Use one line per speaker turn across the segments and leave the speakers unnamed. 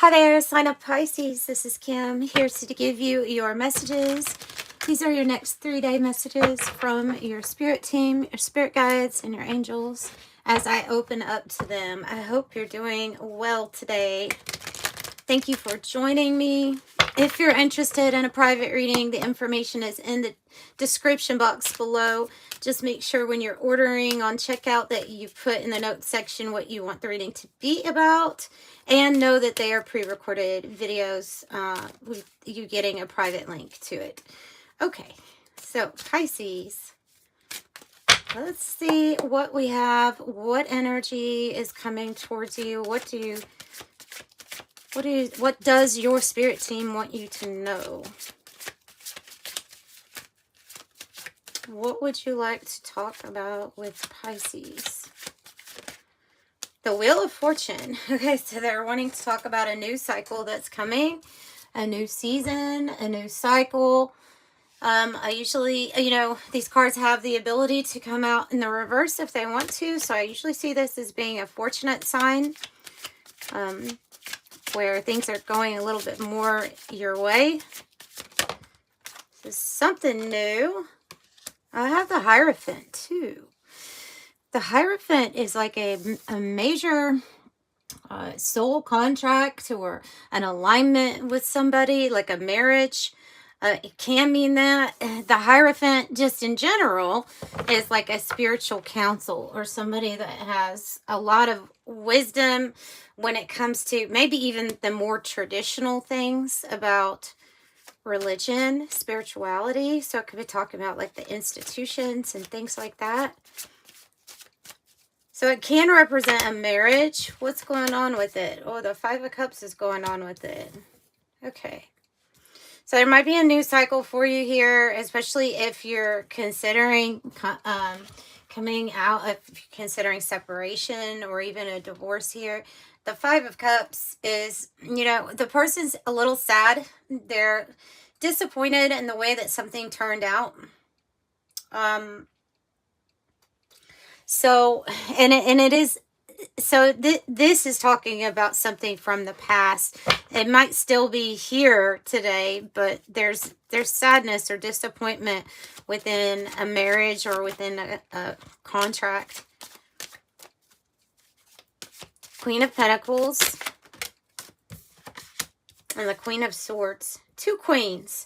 Hi there, sign up Pisces. This is Kim here to give you your messages. These are your next 3-day messages from your spirit team, your spirit guides, and your angels as I open up to them. I hope you're doing well today. Thank you for joining me. If you're interested in a private reading, the information is in the description box below. Just make sure when you're ordering on checkout that you put in the notes section what you want the reading to be about. And know that they are pre-recorded videos with you getting a private link to it. Okay, so Pisces. Let's see what we have. What energy is coming towards you? What does your spirit team want you to know? What would you like to talk about with Pisces? The Wheel of Fortune. Okay, so they're wanting to talk about a new cycle that's coming, a new season, a new cycle. I usually, these cards have the ability to come out in the reverse if they want to. So I usually see this as being a fortunate sign, where things are going a little bit more your way. This is something new. I have the Hierophant too. The Hierophant is like a major soul contract or an alignment with somebody, like a marriage. It can mean that. The Hierophant, just in general, is like a spiritual counsel or somebody that has a lot of wisdom when it comes to maybe even the more traditional things about religion, spirituality. So it could be talking about like the institutions and things like that. So it can represent a marriage. What's going on with it? Oh, the Five of Cups is going on with it. Okay. So there might be a new cycle for you here, especially if you're considering coming out, if you're considering separation or even a divorce here. The Five of Cups is, the person's a little sad. They're disappointed in the way that something turned out. So, it is, so this is talking about something from the past. It might still be here today, but there's sadness or disappointment within a marriage or within a contract. Queen of Pentacles and the Queen of Swords. Two queens.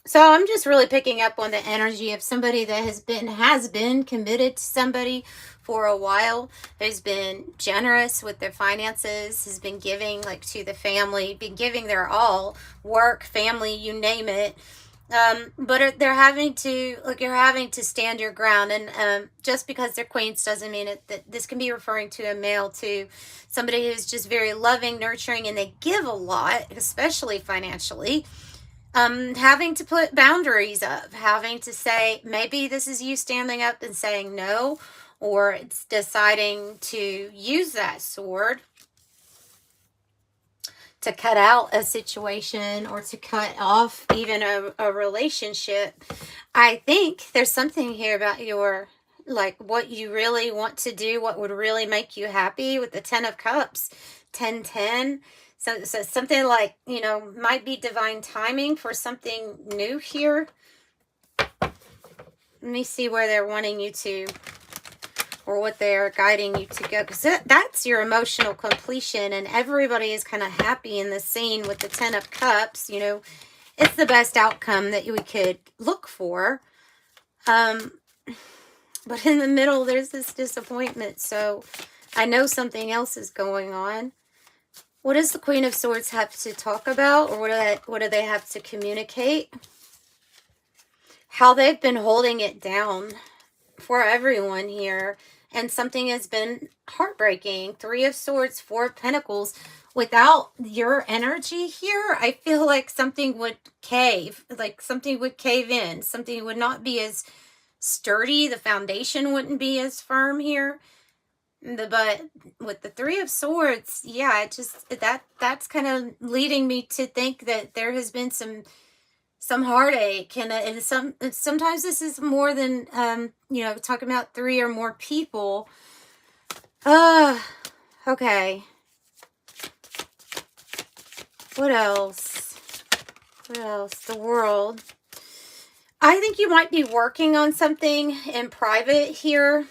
So I'm just really picking up on the energy of somebody that has been committed to somebody for a while, has been generous with their finances, has been giving like to the family, been giving their all, work, family, you name it. But they're having to, you're having to stand your ground. And just because they're queens doesn't mean that this can be referring to a male, to somebody who's just very loving, nurturing, and they give a lot, especially financially. Having to put boundaries up, having to say, maybe this is you standing up and saying no, or it's deciding to use that sword to cut out a situation or to cut off even a relationship. I think there's something here about your, what you really want to do, what would really make you happy with the 10 of Cups, 10-10. So something like, might be divine timing for something new here. Let me see where they're wanting you to, or what they're guiding you to go. Because that's your emotional completion, and everybody is kind of happy in the scene with the 10 of Cups. It's the best outcome that we could look for. But in the middle, there's this disappointment. So I know something else is going on. What does the Queen of Swords have to talk about, or what do they have to communicate? How they've been holding it down for everyone here, and something has been heartbreaking. 3 of Swords, 4 of Pentacles. Without your energy here, I feel like something would cave, something would cave in. Something would not be as sturdy. The foundation wouldn't be as firm here. But with the 3 of Swords, yeah, that's kind of leading me to think that there has been some heartache, and sometimes this is more than talking about 3 or more people. Okay. What else? What else? The world. I think you might be working on something in private here.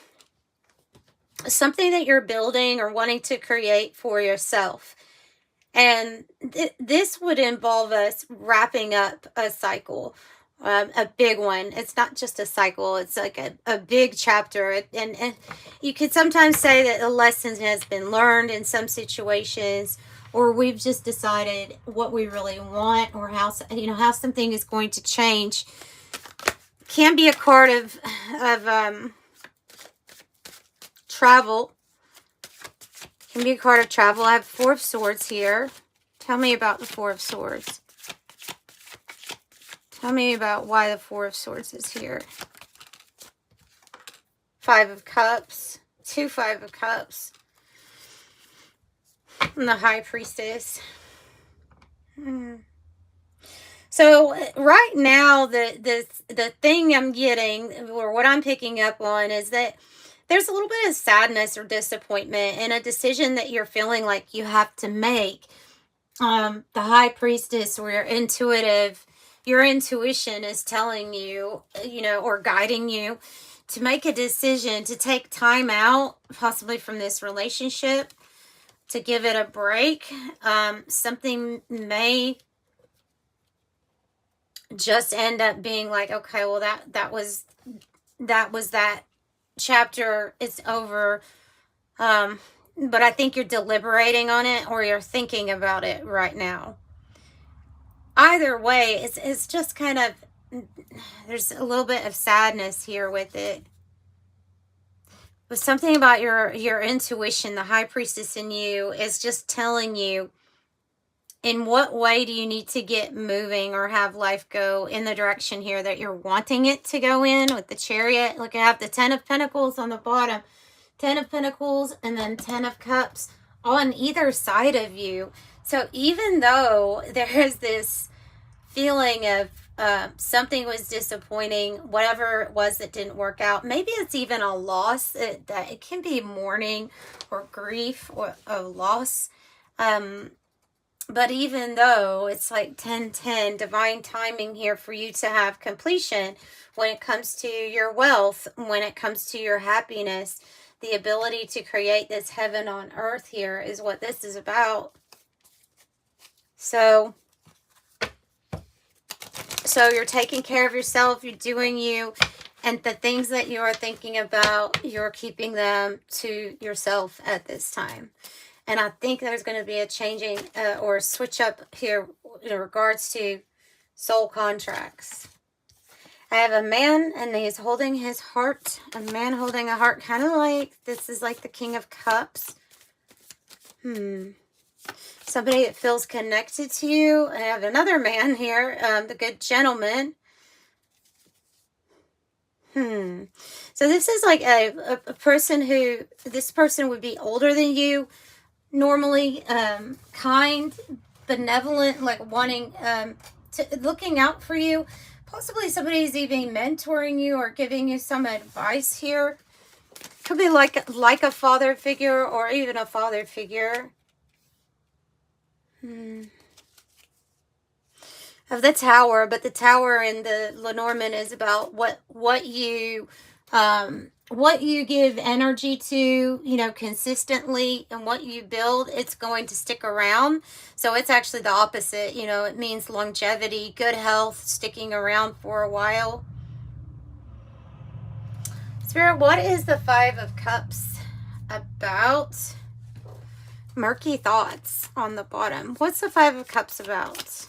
Something that you're building or wanting to create for yourself. And this would involve us wrapping up a cycle, a big one. It's not just a cycle. It's like a big chapter. And you could sometimes say that a lesson has been learned in some situations, or we've just decided what we really want, or how something is going to change. Can be a card of travel. Can be a card of travel. I have Four of Swords here. Tell me about the Four of Swords. Tell me about why the Four of Swords is here. Five of Cups. Two Five of Cups. And the High Priestess. So right now, the thing I'm getting, or what I'm picking up on, is that there's a little bit of sadness or disappointment in a decision that you're feeling like you have to make. The High Priestess, or your intuition is telling you, or guiding you to make a decision, to take time out, possibly from this relationship, to give it a break. Something may just end up being like, okay, well, that was that chapter. It's over. But I think you're deliberating on it, or you're thinking about it right now. Either way, it's just kind of, there's a little bit of sadness here with it. But something about your intuition, the High Priestess in you, is just telling you in what way do you need to get moving or have life go in the direction here that you're wanting it to go in. With the Chariot, look, I have the Ten of Pentacles on the bottom. 10 of Pentacles and then 10 of Cups on either side of you. So even though there is this feeling of something was disappointing, whatever it was that didn't work out, maybe it's even a loss, that it can be mourning or grief or a loss. But even though it's like 10-10, divine timing here for you to have completion when it comes to your wealth, when it comes to your happiness. The ability to create this heaven on earth here is what this is about. So you're taking care of yourself, you're doing you, and the things that you are thinking about, you're keeping them to yourself at this time. And I think there's going to be a changing or switch up here in regards to soul contracts. I have a man, and he's holding his heart. A man holding a heart, kind of like, this is like the King of Cups. Somebody that feels connected to you. I have another man here, the Good Gentleman. So this is like a person who, this person would be older than you, normally, kind, benevolent, like wanting, looking out for you. Possibly somebody's even mentoring you or giving you some advice here. Could be like a father figure, or even a father figure. Of the Tower, but the Tower in the Lenormand is about what you give energy to, consistently, and what you build, it's going to stick around. So it's actually the opposite. It means longevity, good health, sticking around for a while. Spirit, what is the Five of Cups about? Murky thoughts on the bottom. What's the Five of Cups about?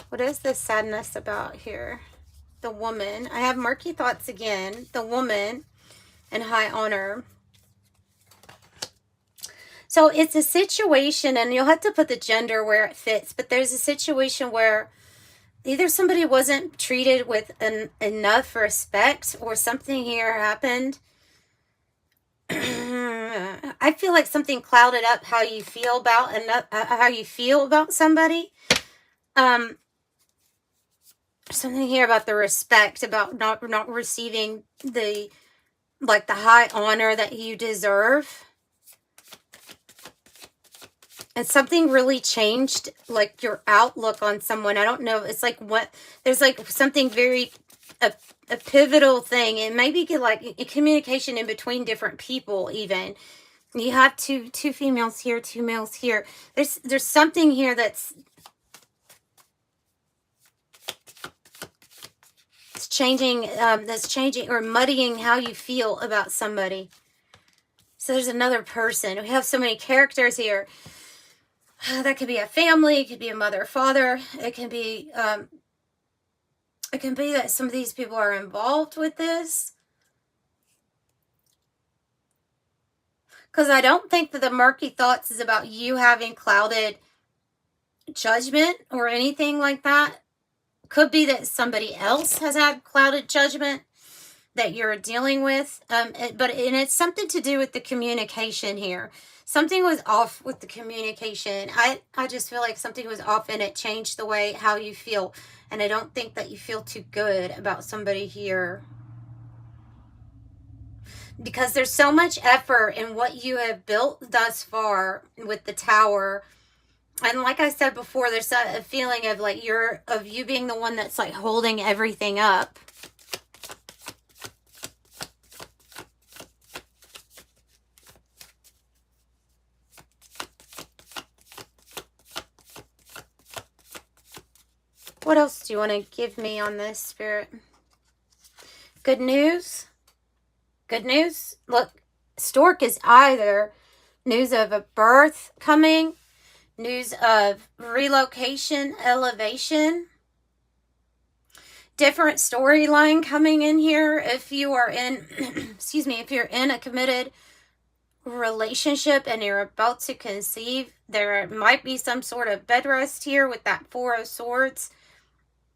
What is this sadness about here? The Woman. I have murky thoughts again. The Woman and High Honor. So it's a situation, and you'll have to put the gender where it fits, but there's a situation where either somebody wasn't treated with enough respect, or something here happened. I feel like something clouded up how you feel about somebody. Something here about the respect, about not receiving the high honor that you deserve. And something really changed, like, your outlook on someone. I don't know. It's like what, there's like something very, a pivotal thing. And maybe get like a communication in between different people even. You have two females here, two males here. There's something here that's changing, or muddying how you feel about somebody. So there's another person. We have so many characters here. That could be a family. It could be a mother or father. It can be that some of these people are involved with this. Because I don't think that the murky thoughts is about you having clouded judgment or anything like that. Could be that somebody else has had clouded judgment that you're dealing with. And it's something to do with the communication here. Something was off with the communication. I just feel like something was off and it changed the way how you feel. And I don't think that you feel too good about somebody here. Because there's so much effort in what you have built thus far with the Tower. And like I said before, there's a feeling of like you being the one that's like holding everything up. What else do you want to give me on this, Spirit? Good news? Good news? Look, stork is either news of a birth coming, news of relocation, elevation, different storyline coming in here. If you are in, excuse me, if you're in a committed relationship and you're about to conceive, there might be some sort of bed rest here with that Four of Swords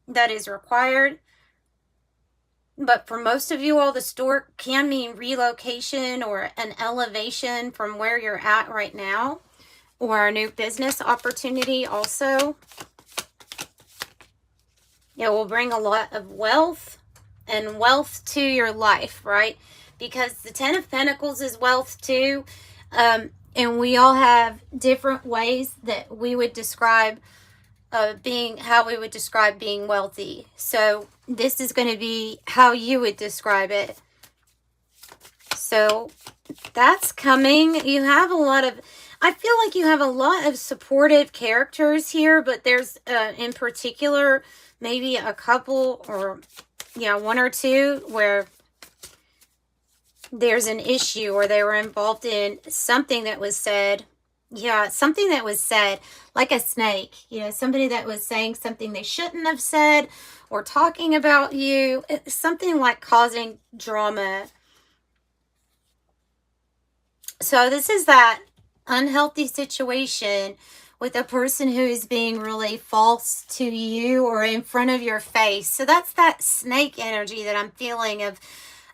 that is required. But for most of you all, the stork can mean relocation or an elevation from where you're at right now, or a new business opportunity also. It will bring a lot of wealth and wealth to your life, right? Because the Ten of Pentacles is wealth too. And we all have different ways that we would describe how we would describe being wealthy. So this is going to be how you would describe it. So that's coming. You have a lot of, I feel like you have a lot of supportive characters here, but there's in particular maybe a couple or one or two where there's an issue or they were involved in something that was said. Yeah, something that was said, like a snake, somebody that was saying something they shouldn't have said or talking about you, something like causing drama. So this is that unhealthy situation with a person who is being really false to you or in front of your face. So that's that snake energy that I'm feeling of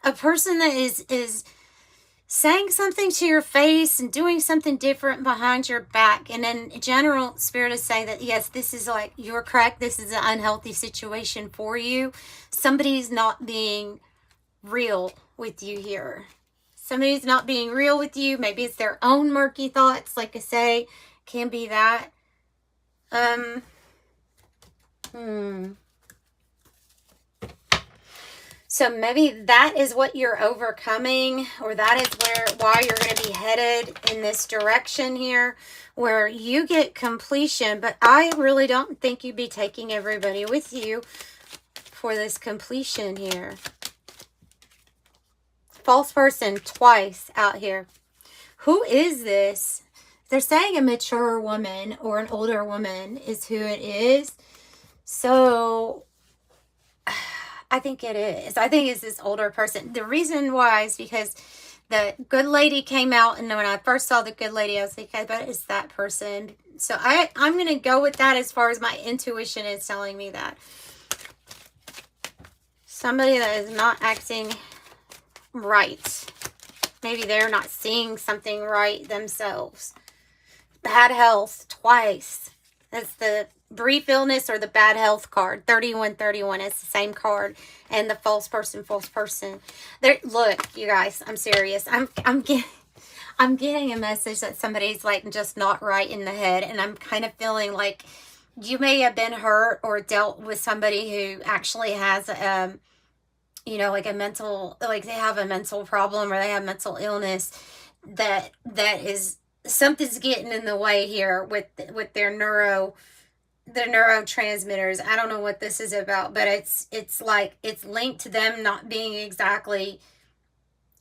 a person that is saying something to your face and doing something different behind your back. And in general, Spirit is saying that, yes, this is like, you're correct. This is an unhealthy situation for you. Somebody's not being real with you here. Somebody's not being real with you. Maybe it's their own murky thoughts. Like I say, can be that. So maybe that is what you're overcoming, or that is why you're going to be headed in this direction here, where you get completion. But I really don't think you'd be taking everybody with you for this completion here. False person twice out here. Who is this? They're saying a mature woman or an older woman is who it is. So I think it is. I think it's this older person. The reason why is because the good lady came out, and when I first saw the good lady, I was like, I bet it's that person. So I'm going to go with that as far as my intuition is telling me that. Somebody that is not acting right. Maybe they're not seeing something right themselves. Bad health twice. That's the brief illness or the bad health card. 3131 is the same card. And the false person. There, look, you guys, I'm serious. I'm getting a message that somebody's like just not right in the head, and I'm kind of feeling like you may have been hurt or dealt with somebody who actually has you know, like a mental, like they have a mental problem or they have mental illness, that is, something's getting in the way here with their neurotransmitters. I don't know what this is about, but it's like it's linked to them not being exactly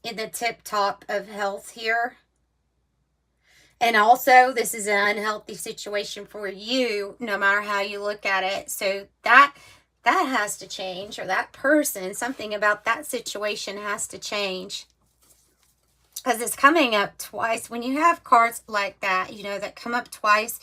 in the tip top of health here. And also, this is an unhealthy situation for you, no matter how you look at it. So that has to change, or that person, something about that situation has to change. Because it's coming up twice. When you have cards like that, you know, that come up twice,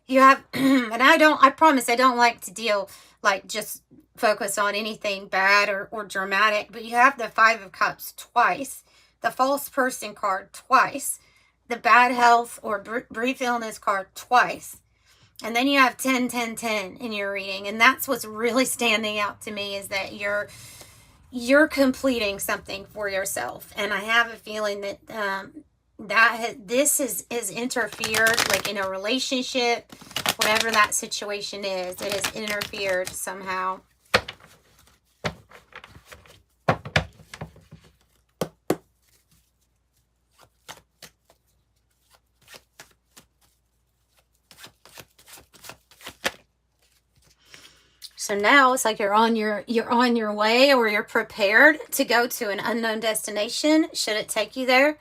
you have, and I promise I don't like to deal, like, just focus on anything bad or dramatic, but you have the Five of Cups twice, the false person card twice, the bad health or brief illness card twice, and then you have 10, 10, 10 in your reading. And that's what's really standing out to me, is that you're completing something for yourself. And I have a feeling that this is interfered, like in a relationship, whatever that situation is, it has interfered somehow. So now it's like you're on your way, or you're prepared to go to an unknown destination, should it take you there,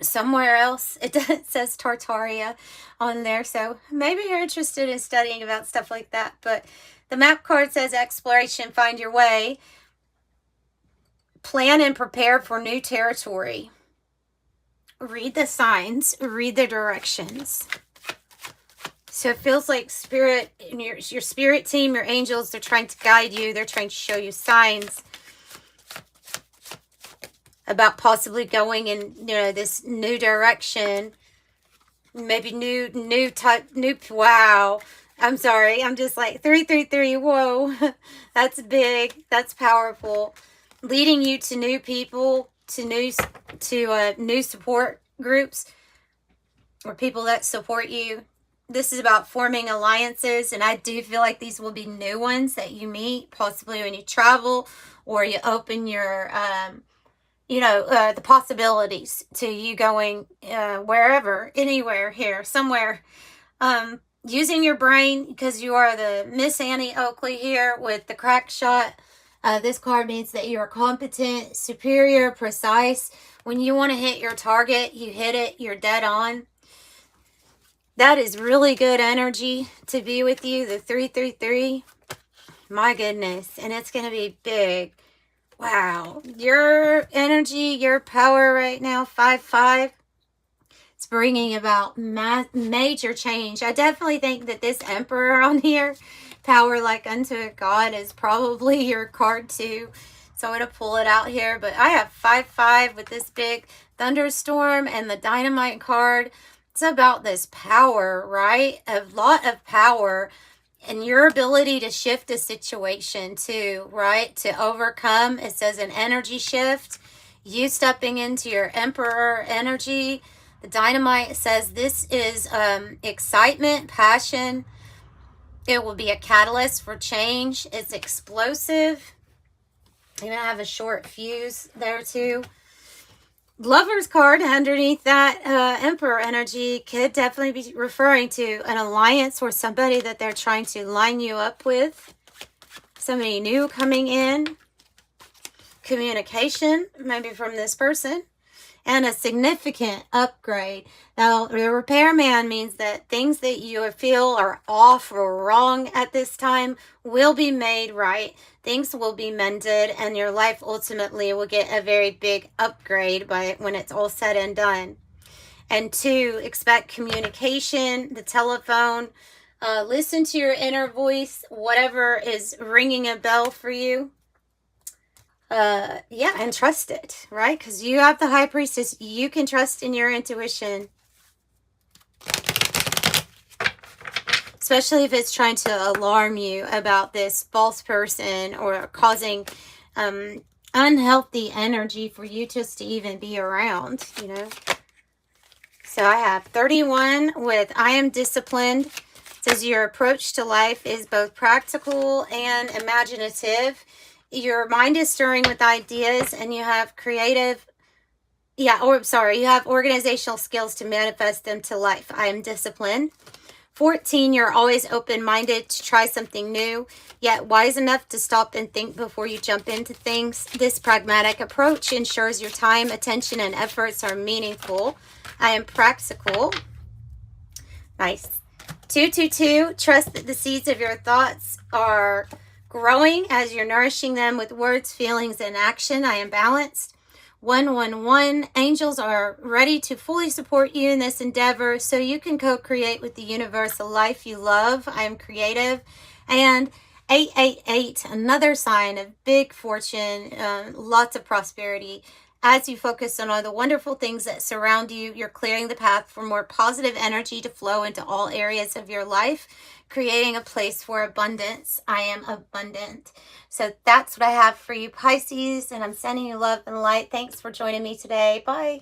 somewhere else. It says Tartaria on there, so maybe you're interested in studying about stuff like that. But the map card says exploration, find your way, plan and prepare for new territory. Read the signs, read the directions. So it feels like spirit, your spirit team, your angels, they're trying to guide you. They're trying to show you signs about possibly going in, you know, this new direction. Maybe new type, wow. I'm sorry. I'm just like 333. Whoa. That's big. That's powerful. Leading you to new people, to new support groups, or people that support you. This is about forming alliances, and I do feel like these will be new ones that you meet, possibly when you travel, or you open your, the possibilities to you going wherever, anywhere here, somewhere. Using your brain, because you are the Miss Annie Oakley here with the crack shot. This card means that you are competent, superior, precise. When you want to hit your target, you hit it, you're dead on. That is really good energy to be with you, the 333. My goodness. And it's going to be big. Wow. Your energy, your power right now, 5-5. It's bringing about major change. I definitely think that this Emperor on here, power like unto a god, is probably your card too. So I'm going to pull it out here. But I have 5-5 with this big thunderstorm and the dynamite card. It's about this power, right? A lot of power, and your ability to shift a situation too, right? To overcome. It says an energy shift. You stepping into your Emperor energy. The dynamite says this is excitement, passion. It will be a catalyst for change. It's explosive. You're going to have a short fuse there too. Lover's card underneath that Emperor energy could definitely be referring to an alliance or somebody that they're trying to line you up with. Somebody new coming in. Communication, maybe from this person. And a significant upgrade. Now, the repairman means that things that you feel are off or wrong at this time will be made right. Things will be mended, and your life ultimately will get a very big upgrade when it's all said and done. And 2, expect communication, the telephone. Listen to your inner voice, whatever is ringing a bell for you. And trust it, right? Because you have the High Priestess. You can trust in your intuition. Especially if it's trying to alarm you about this false person or causing unhealthy energy for you just to even be around, you know. So I have 31 with I am disciplined. It says your approach to life is both practical and imaginative. Your mind is stirring with ideas, and you have you have organizational skills to manifest them to life. I am disciplined. 14, you're always open-minded to try something new, yet wise enough to stop and think before you jump into things. This pragmatic approach ensures your time, attention, and efforts are meaningful. I am practical. Nice. 222, trust that the seeds of your thoughts are growing as you're nourishing them with words, feelings, and action. I am balanced. 111, angels are ready to fully support you in this endeavor so you can co-create with the universe a life you love. I am creative. And 888, another sign of big fortune, lots of prosperity. As you focus on all the wonderful things that surround you, you're clearing the path for more positive energy to flow into all areas of your life, creating a place for abundance. I am abundant. So that's what I have for you, Pisces, and I'm sending you love and light. Thanks for joining me today. Bye.